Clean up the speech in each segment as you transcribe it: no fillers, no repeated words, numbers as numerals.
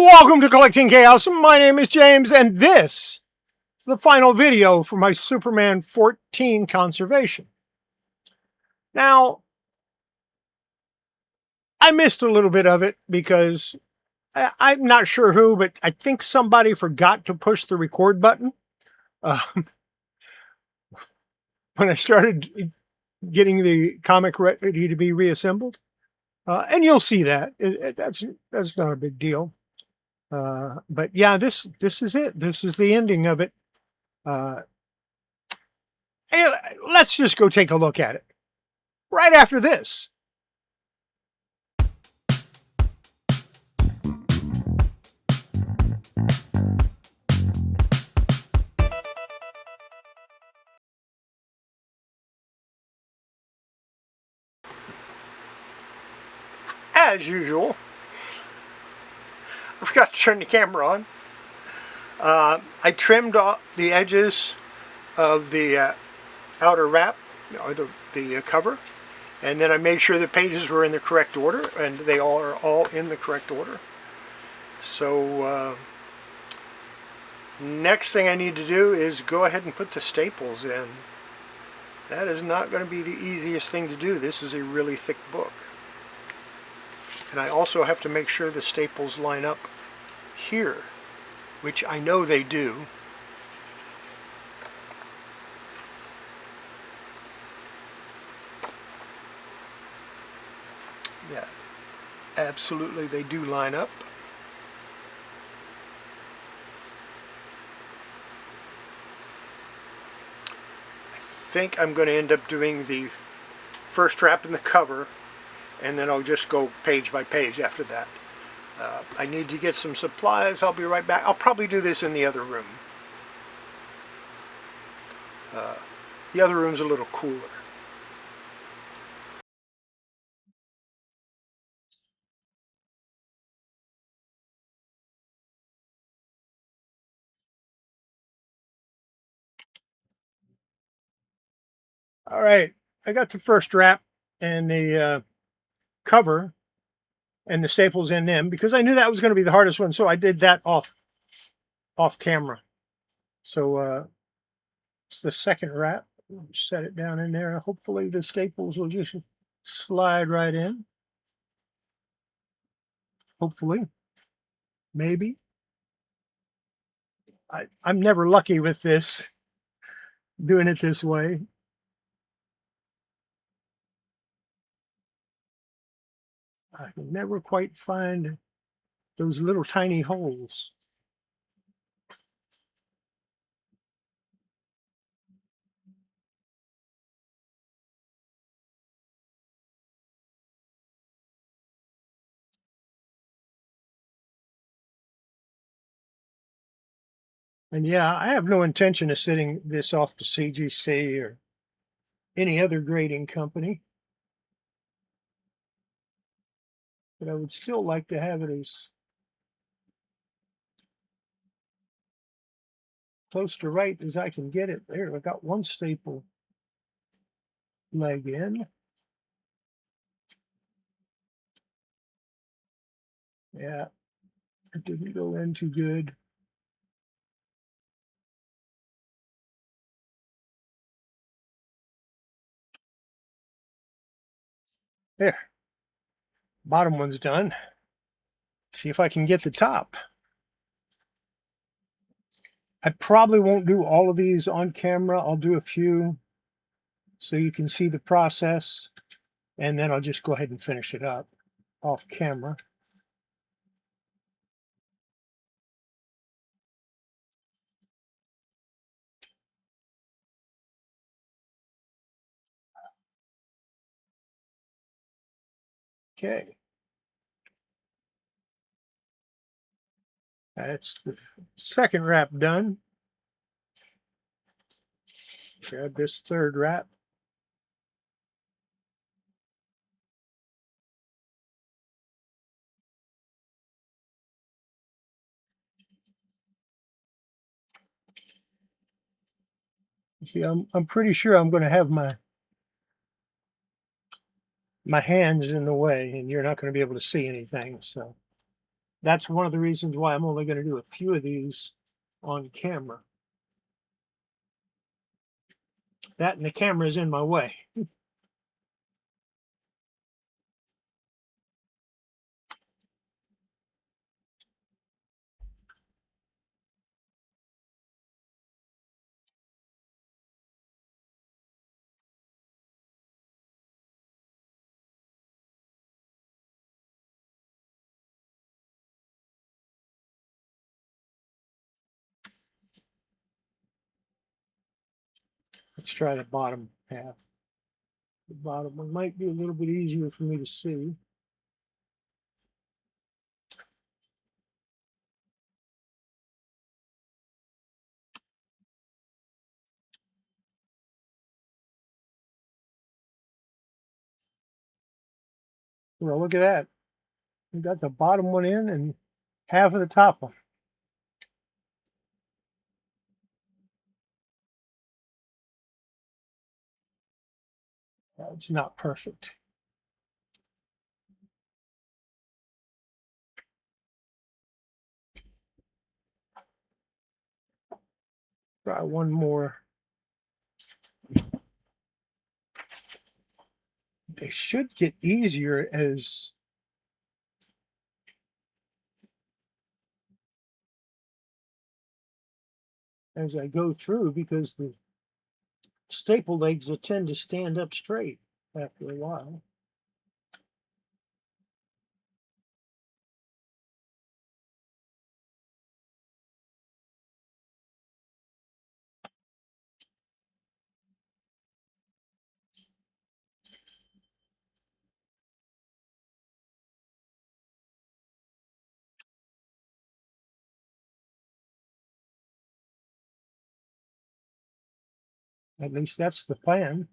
Welcome to Collecting Chaos. My name is James, and this is the final video for my Superman 14 conservation. Now, I missed a little bit of it because I'm not sure who, but I think somebody forgot to push the record button when I started getting the comic ready to be reassembled. And you'll see that. That's not a big deal. But yeah, this is it. This is the ending of it. And let's just go take a look at it right after this. As usual, I forgot to turn the camera on. I trimmed off the edges of the outer wrap, or the cover, and then I made sure the pages were in the correct order, and they are all in the correct order. So next thing I need to do is go ahead and put the staples in. That is not going to be the easiest thing to do. This is a really thick book. And I also have to make sure the staples line up here, which I know they do. Yeah, absolutely they do line up. I think I'm going to end up doing the first wrap in the cover, and then I'll just go page by page after that. I need to get some supplies. I'll be right back. I'll probably do this in the other room. The other room's a little cooler. All right, I got the first wrap and the cover and the staples in them because I knew that was going to be the hardest one, so I did that off camera. So it's the second wrap. Set it down in there. Hopefully the staples will just slide right in. Hopefully. Maybe. I'm never lucky with this, doing it this way. I can never quite find those little tiny holes. And yeah, I have no intention of sending this off to CGC or any other grading company. But I would still like to have it as close to right as I can get it. There, I got one staple leg in. Yeah, it didn't go in too good. There, bottom one's done. See if I can get the top. I probably won't do all of these on camera. I'll do a few so you can see the process, and then I'll just go ahead and finish it up off camera. Okay. That's the second wrap done. Grab this third wrap. See, I'm pretty sure I'm going to have my hands in the way, and you're not going to be able to see anything. So That's one of the reasons why I'm only going to do a few of these on camera. That and the camera is in my way. Let's try the bottom half. The bottom one might be a little bit easier for me to see. Well, look at that. We got the bottom one in and half of the top one. It's not perfect. Try one more. They should get easier as I go through, because the staple legs will tend to stand up straight after a while. At least that's the plan.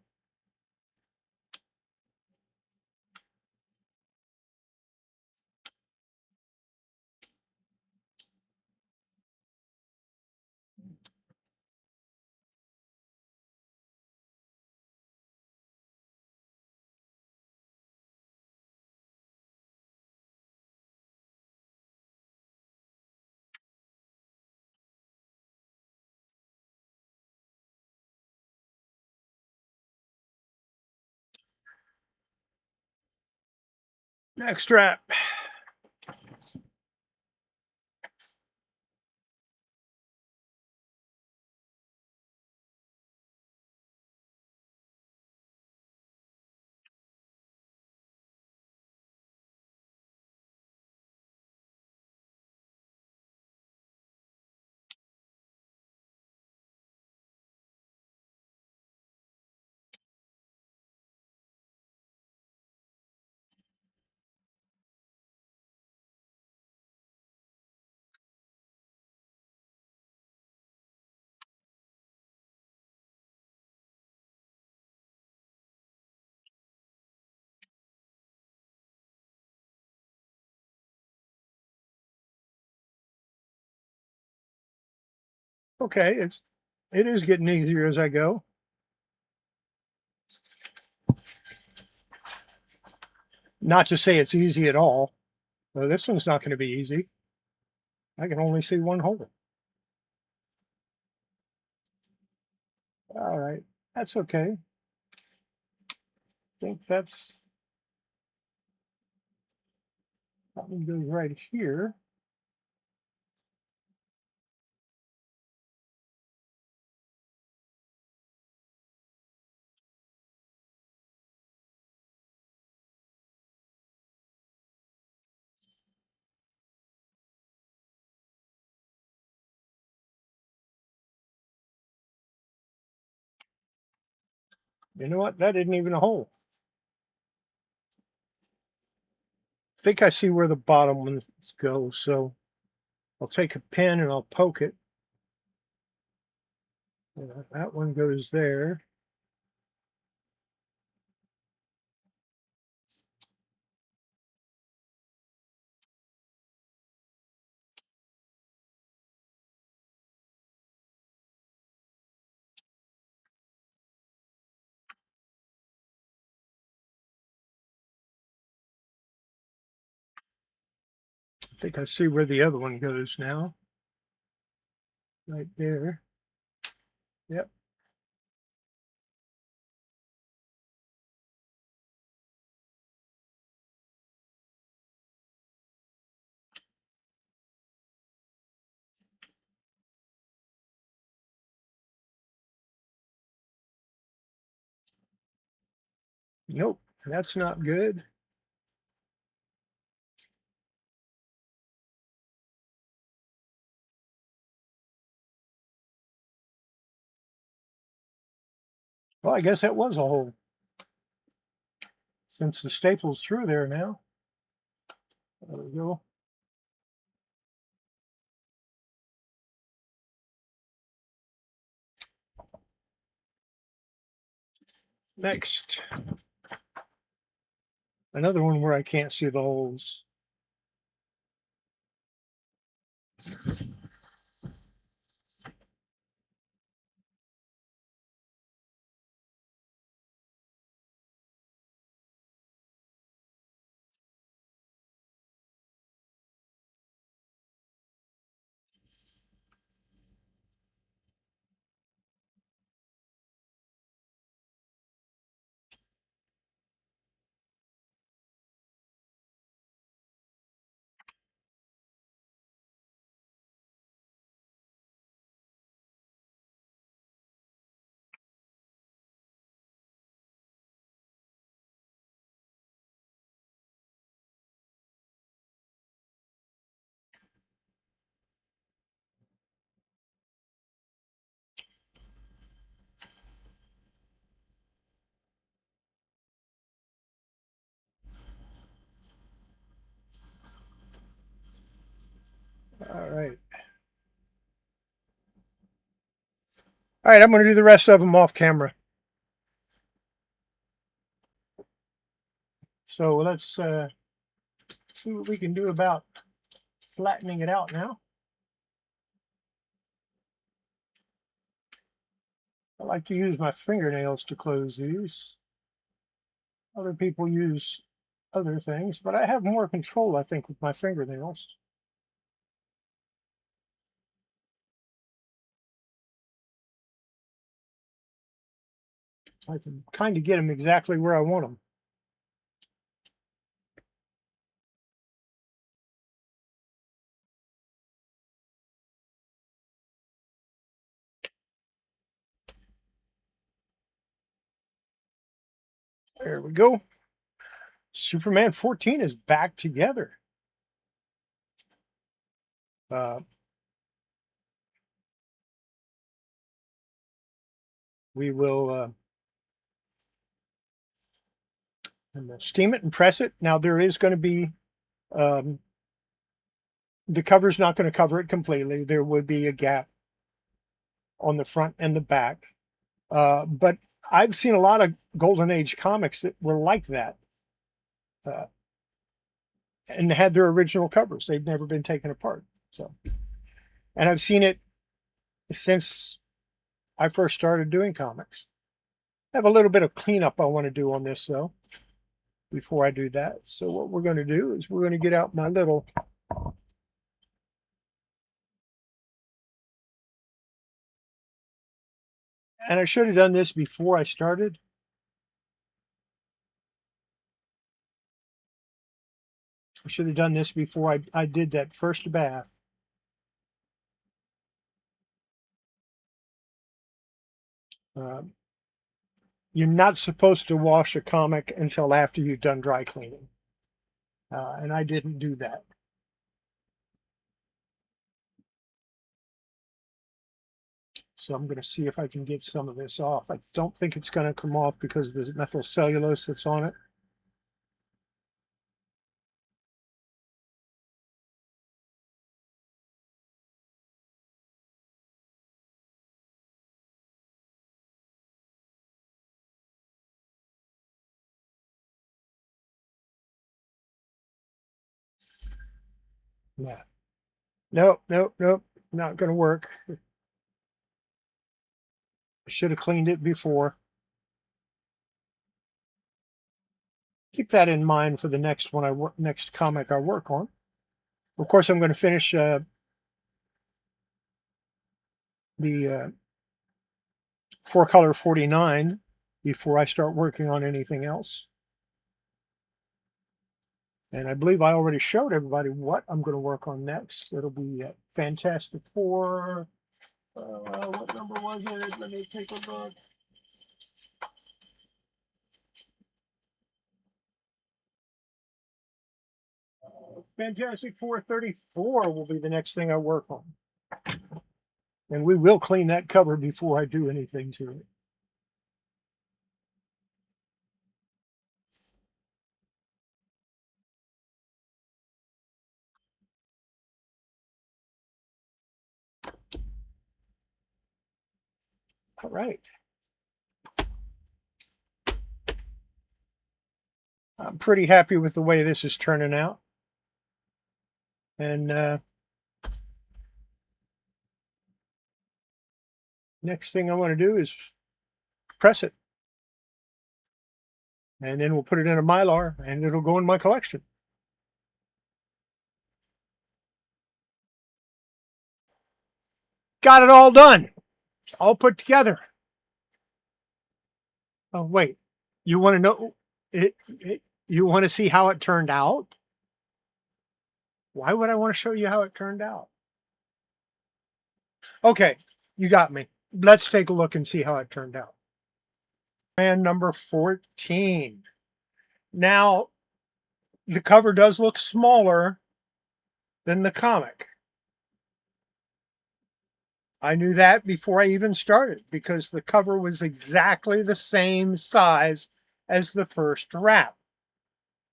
Next strap. Okay, it is getting easier as I go. Not to say it's easy at all. Well, this one's not going to be easy. I can only see one hole. All right, that's okay. I think that's probably goes right here. You know what? That isn't even a hole. I think I see where the bottom ones go, so I'll take a pin and I'll poke it. That one goes there. I think I see where the other one goes now. Right there. Yep. Nope, that's not good. Well, I guess that was a hole. Since the staple's through there now. There we go. Next. Another one where I can't see the holes. All right. All right, I'm going to do the rest of them off camera. So let's see what we can do about flattening it out now. I like to use my fingernails to close these. Other people use other things, but I have more control, I think, with my fingernails. I can kind of get them exactly where I want them. There we go. Superman 14 is back together. Uh, we will steam it and press it. Now there is going to be, the cover's not going to cover it completely. There would be a gap on the front and the back. But I've seen a lot of Golden Age comics that were like that. And had their original covers. They've never been taken apart. So, and I've seen it since I first started doing comics. I have a little bit of cleanup I want to do on this though, before I do that. So what we're going to do is we're going to get out my little and I should have done this before I started. I should have done this before I did that first bath. You're not supposed to wash a comic until after you've done dry cleaning. And I didn't do that. So I'm going to see if I can get some of this off. I don't think it's going to come off because there's methyl cellulose that's on it. Yeah. Nope, nope, nope. Not going to work. I should have cleaned it before. Keep that in mind for the next one next comic I work on. Of course, I'm going to finish the 4-color 49 before I start working on anything else. And I believe I already showed everybody what I'm going to work on next. It'll be Fantastic Four. What number was it? Let me take a look. Fantastic Four 34 will be the next thing I work on. And we will clean that cover before I do anything to it. All right. I'm pretty happy with the way this is turning out. And next thing I want to do is press it. And then we'll put it in a Mylar and it'll go in my collection. Got it all done. It's all put together. Oh, wait. You want to know? You want to see how it turned out? Why would I want to show you how it turned out? Okay, you got me. Let's take a look and see how it turned out. And number 14. Now, the cover does look smaller than the comic. I knew that before I even started because the cover was exactly the same size as the first wrap.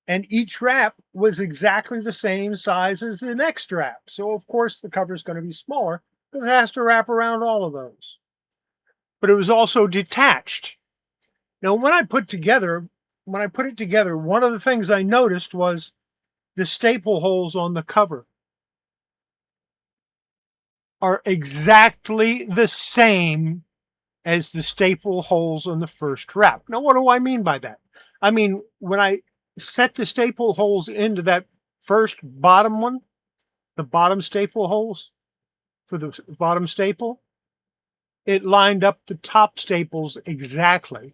And each wrap was exactly the same size as the next wrap. So of course the cover is going to be smaller because it has to wrap around all of those. But it was also detached. Now when I put it together, one of the things I noticed was the staple holes on the cover are exactly the same as the staple holes on the first wrap. Now, what do I mean by that? I mean, when I set the staple holes into that first bottom one, the bottom staple holes for the bottom staple, it lined up the top staples exactly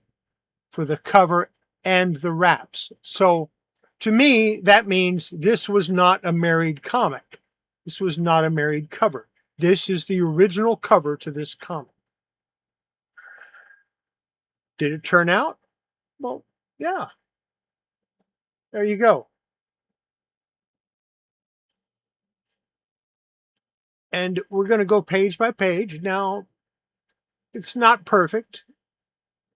for the cover and the wraps. So to me, that means this was not a married comic. This was not a married cover. This is the original cover to this comic. Did it turn out? Well, yeah. There you go. And we're going to go page by page. Now, it's not perfect.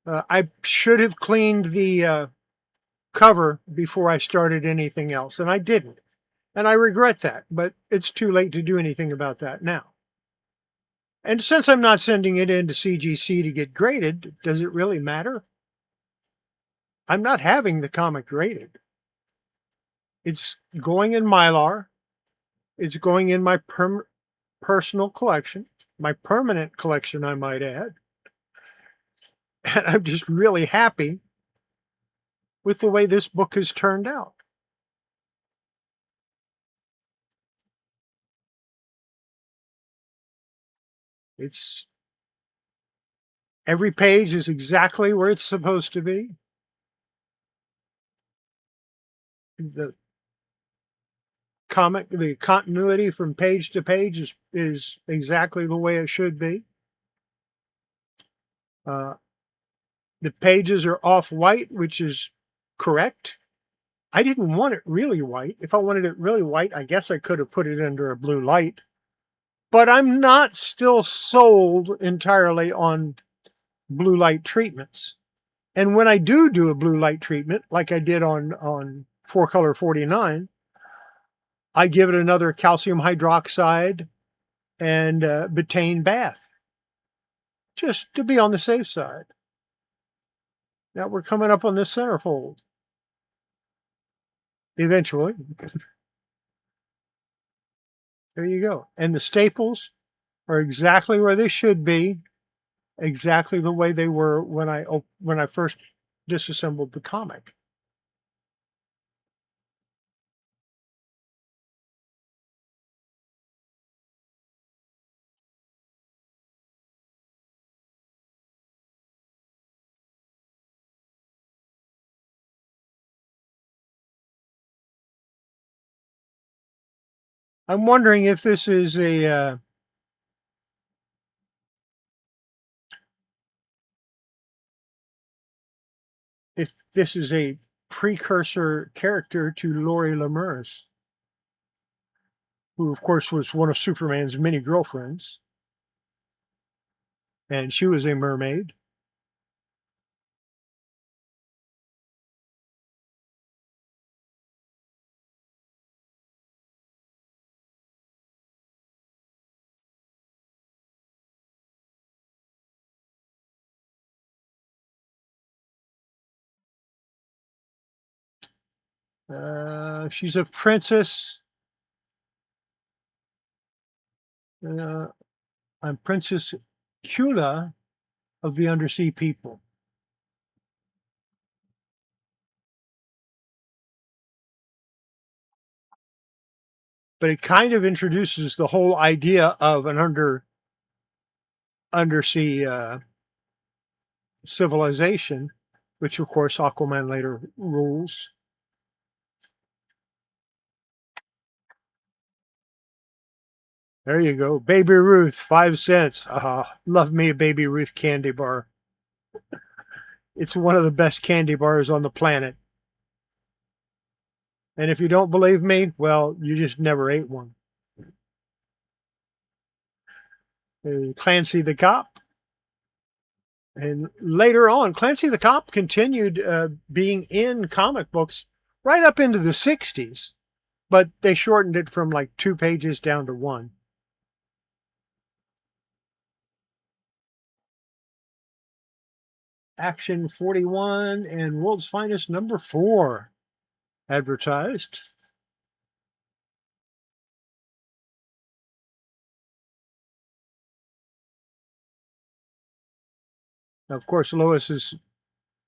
I should have cleaned the cover before I started anything else, and I didn't. And I regret that, but it's too late to do anything about that now. And since I'm not sending it into CGC to get graded, does it really matter? I'm not having the comic graded. It's going in Mylar. It's going in my personal collection, my permanent collection, I might add. And I'm just really happy with the way this book has turned out. It's every page is exactly where it's supposed to be. The continuity from page to page is exactly the way it should be. The pages are off white, which is correct. I didn't want it really white. If I wanted it really white, I guess I could have put it under a blue light. But I'm not still sold entirely on blue light treatments. And when I do a blue light treatment, like I did on 4-color 49, I give it another calcium hydroxide and betaine bath, just to be on the safe side. Now we're coming up on this centerfold. Eventually. There you go. And the staples are exactly where they should be, exactly the way they were when I first disassembled the comic. I'm wondering if this is a precursor character to Lori Lemurs, who of course was one of Superman's many girlfriends, and she was a mermaid. She's a princess. Uh, I'm Princess Kula of the Undersea People. But it kind of introduces the whole idea of an undersea civilization, which of course Aquaman later rules. There you go. Baby Ruth, 5 cents. Love me a Baby Ruth candy bar. It's one of the best candy bars on the planet. And if you don't believe me, well, you just never ate one. Clancy the Cop. And later on, Clancy the Cop continued being in comic books right up into the 60s, but they shortened it from like 2 pages down to 1. Action 41 and World's Finest number 4 advertised. Now, of course, Lois is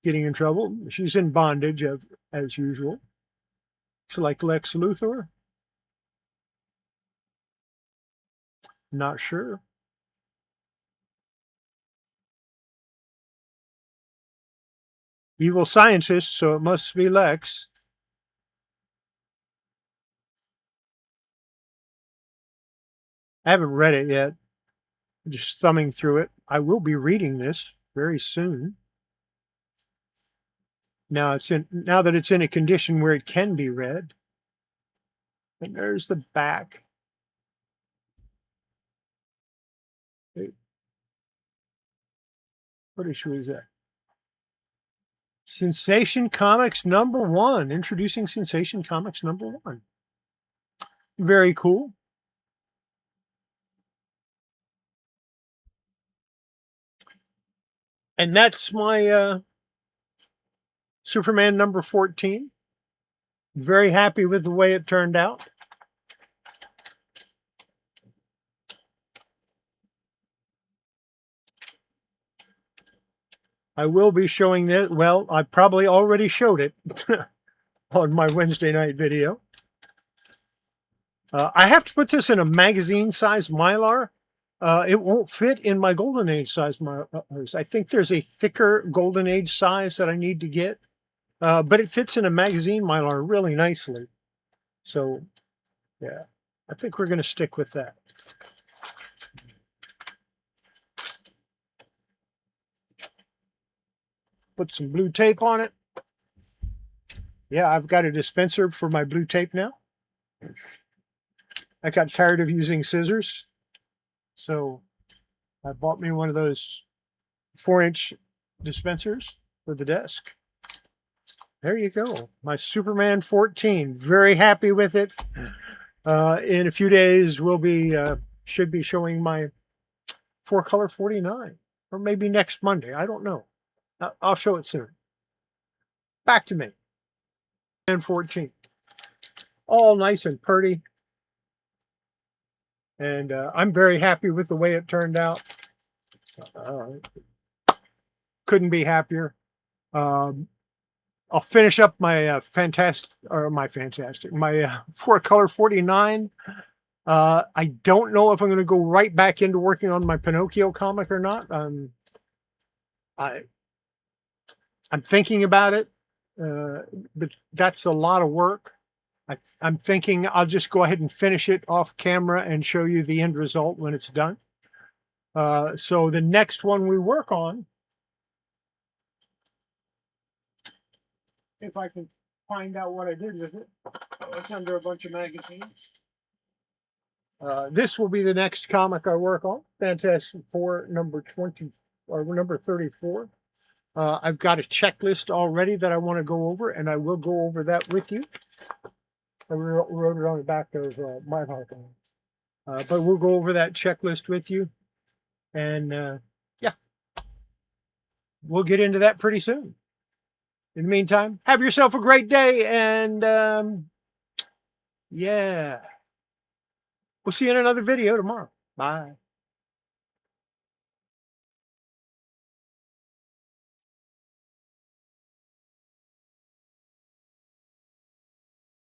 getting in trouble. She's in bondage as usual. It's like Lex Luthor. Not sure. Evil scientist, so it must be Lex. I haven't read it yet. I'm just thumbing through it. I will be reading this very soon. Now that it's in a condition where it can be read. And there's the back. What issue is that? Sensation Comics number 1. Introducing Sensation Comics number 1. Very cool. And that's my Superman number 14. Very happy with the way it turned out. I will be showing this. Well, I probably already showed it on my Wednesday night video. I have to put this in a magazine-size Mylar. It won't fit in my Golden Age size Mylars. I think there's a thicker Golden Age size that I need to get. But it fits in a magazine Mylar really nicely. So, yeah, I think we're going to stick with that. Put some blue tape on it. Yeah, I've got a dispenser for my blue tape now. I got tired of using scissors, so I bought me one of those 4-inch dispensers for the desk. There you go. My Superman 14. Very happy with it. In a few days, we'll be should be showing my 4-color 49, or maybe next Monday. I don't know. I'll show it soon. Back to me. And 14. All nice and pretty. And I'm very happy with the way it turned out. Couldn't be happier. I'll finish up my 4-color 49. I don't know if I'm going to go right back into working on my Pinocchio comic or not. I'm thinking about it, but that's a lot of work. I'm thinking I'll just go ahead and finish it off camera and show you the end result when it's done. So the next one we work on, if I can find out what I did with it, it's under a bunch of magazines. This will be the next comic I work on, Fantastic Four number 20 or number 34. I've got a checklist already that I want to go over, and I will go over that with you. I wrote it on the back of my heart. But we'll go over that checklist with you. And yeah, we'll get into that pretty soon. In the meantime, have yourself a great day. And yeah, we'll see you in another video tomorrow. Bye.